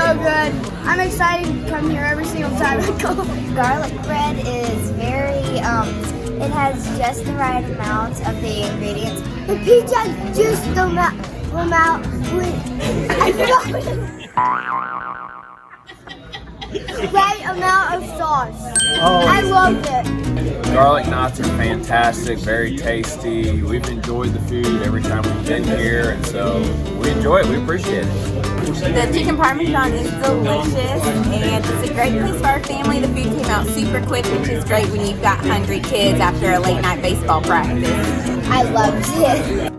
so good. I'm excited to come here every single time I go. Garlic bread is very, it has just the right amount of the ingredients. The pizza just come out with right amount of sauce. I loved it. Garlic knots are fantastic, very tasty. We've enjoyed the food every time we've been here, and so we enjoy it. We appreciate it. The chicken parmesan is delicious, and it's a great place for our family. The food came out super quick, which is great when you've got hungry kids after a late night baseball practice. I loved it.